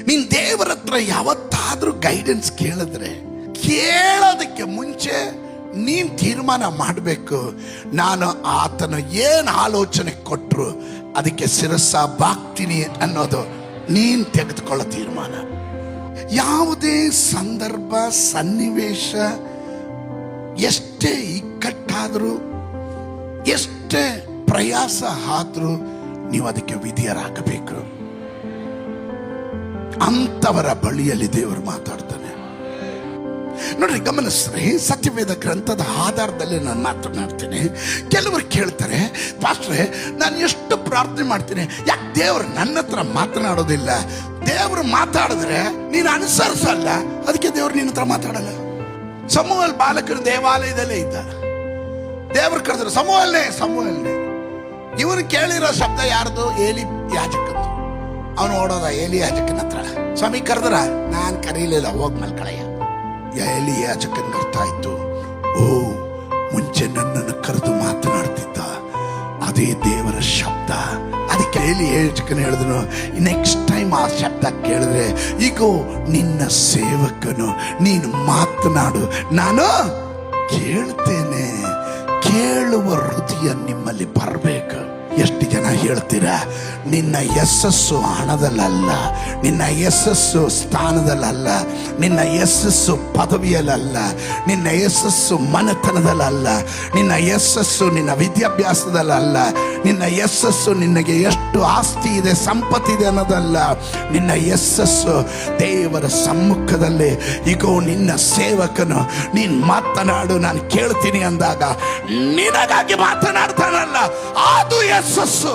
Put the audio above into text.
ನೀನ್ ದೇವರ ಹತ್ರ ಯಾವತ್ತಾದ್ರೂ ಗೈಡೆನ್ಸ್ ಕೇಳೋದಕ್ಕೆ ಮುಂಚೆ ನೀನ್ ತೀರ್ಮಾನ ಮಾಡಬೇಕು, ನಾನು ಆತನು ಏನು ಆಲೋಚನೆ ಕೊಟ್ಟರು ಅದಕ್ಕೆ ಶಿರಸ್ಸ ಬಾಗ್ತೀನಿ ಅನ್ನೋದು ನೀನ್ ತೆಗೆದುಕೊಳ್ಳೋ ತೀರ್ಮಾನ. ಯಾವುದೇ ಸಂದರ್ಭ ಸನ್ನಿವೇಶ ಎಷ್ಟೇ ಇಕ್ಕಟ್ಟಾದರೂ ಎಷ್ಟೇ ಪ್ರಯಾಸ ಆದ್ರೂ ನೀವು ಅದಕ್ಕೆ ವಿಧಿಯರಾಗಬೇಕು. ಅಂತವರ ಬಳಿಯಲ್ಲಿ ದೇವರು ಮಾತಾಡ್ತಾನೆ. ನೋಡ್ರಿ, ಗಮನಿಸ್ರಿ, ಸತ್ಯವೇದ ಗ್ರಂಥದ ಆಧಾರದಲ್ಲಿ ನಾನು ಮಾತನಾಡ್ತೀನಿ. ಕೆಲವರು ಕೇಳ್ತಾರೆ, ಪಾಸ್ಟ್ರೆ ನಾನು ಎಷ್ಟು ಪ್ರಾರ್ಥನೆ ಮಾಡ್ತೀನಿ, ಯಾಕೆ ದೇವರು ನನ್ನ ಹತ್ರ ಮಾತನಾಡೋದಿಲ್ಲ? ದೇವರು ಮಾತಾಡಿದ್ರೆ ನೀನು ಅನುಸರಿಸಲ್ಲ, ಅದಕ್ಕೆ ದೇವರು ನಿನ್ನ ಹತ್ರ ಮಾತಾಡಲ್ಲ. ಸಮೂಹಲ್ ಬಾಲಕರು ದೇವಾಲಯದಲ್ಲೇ ಇದ್ದ, ದೇವರು ಕರೆದ್ರು ಸಮೂಹಲ್ನೇ. ಇವನು ಕೇಳಿರೋ ಶಬ್ದ ಯಾರ್ದು? ಏಲಿ ಯಾಜಕಂದು. ಅವನು ಓಡೋದ ಏಲಿ ಯಾಜಕನ ಹತ್ರ. ಸ್ವಾಮಿ ಕರೆದ್ರ? ನಾನು ಕರೀಲಿಲ್ಲ, ಹೋಗ್ ಮಲ್ಕಳಯ್ಯ. ಏಲಿ ಯಾಜಕನ್ ಅರ್ಥ ಆಯ್ತು, ಓ ಮುಂಚೆ ನನ್ನನ್ನು ಕರೆದು ಮಾತನಾಡ್ತಿದ್ದ ಅದೇ ದೇವರ ಶಬ್ದ. ಅದಕ್ಕೆ ಏಲಿ ಯಾಜಕನ ಹೇಳಿದನು, ನೆಕ್ಸ್ಟ್ ಟೈಮ್ ಆ ಶಬ್ದ ಕೇಳಿದ್ರೆ, ಈಗ ನಿನ್ನ ಸೇವಕನು, ನೀನು ಮಾತನಾಡು, ನಾನು ಕೇಳ್ತೇನೆ. ಕೇಳುವ ಹೃದಯ ನಿಮ್ಮಲ್ಲಿ ಬರಬೇಕು. ಎಷ್ಟು ಜನ ಹೇಳ್ತೀರಾ, ನಿನ್ನ ಯಶಸ್ಸು ಹಣದಲ್ಲ, ನಿನ್ನ ಯಶಸ್ಸು ಸ್ಥಾನದಲ್ಲ, ನಿನ್ನ ಯಶಸ್ಸು ಪದವಿಯಲ್ಲ, ನಿನ್ನ ಯಶಸ್ಸು ಮನೆತನದಲ್ಲ, ನಿನ್ನ ಯಶಸ್ಸು ನಿನ್ನ ವಿದ್ಯಾಭ್ಯಾಸದಲ್ಲ, ನಿನ್ನ ಯಶಸ್ಸು ನಿನಗೆ ಎಷ್ಟು ಆಸ್ತಿ ಇದೆ, ಸಂಪತ್ತಿದೆ ಅನ್ನೋದಲ್ಲ. ನಿನ್ನ ಯಶಸ್ಸು ದೇವರ ಸಮ್ಮುಖದಲ್ಲಿ, ಈಗ ನಿನ್ನ ಸೇವಕನು, ನೀನ್ ಮಾತನಾಡು ನಾನು ಕೇಳ್ತೀನಿ ಅಂದಾಗ ನಿನಗಾಗಿ ಮಾತನಾಡ್ತಾನಲ್ಲ, ಅದು ಯಶಸ್ಸು.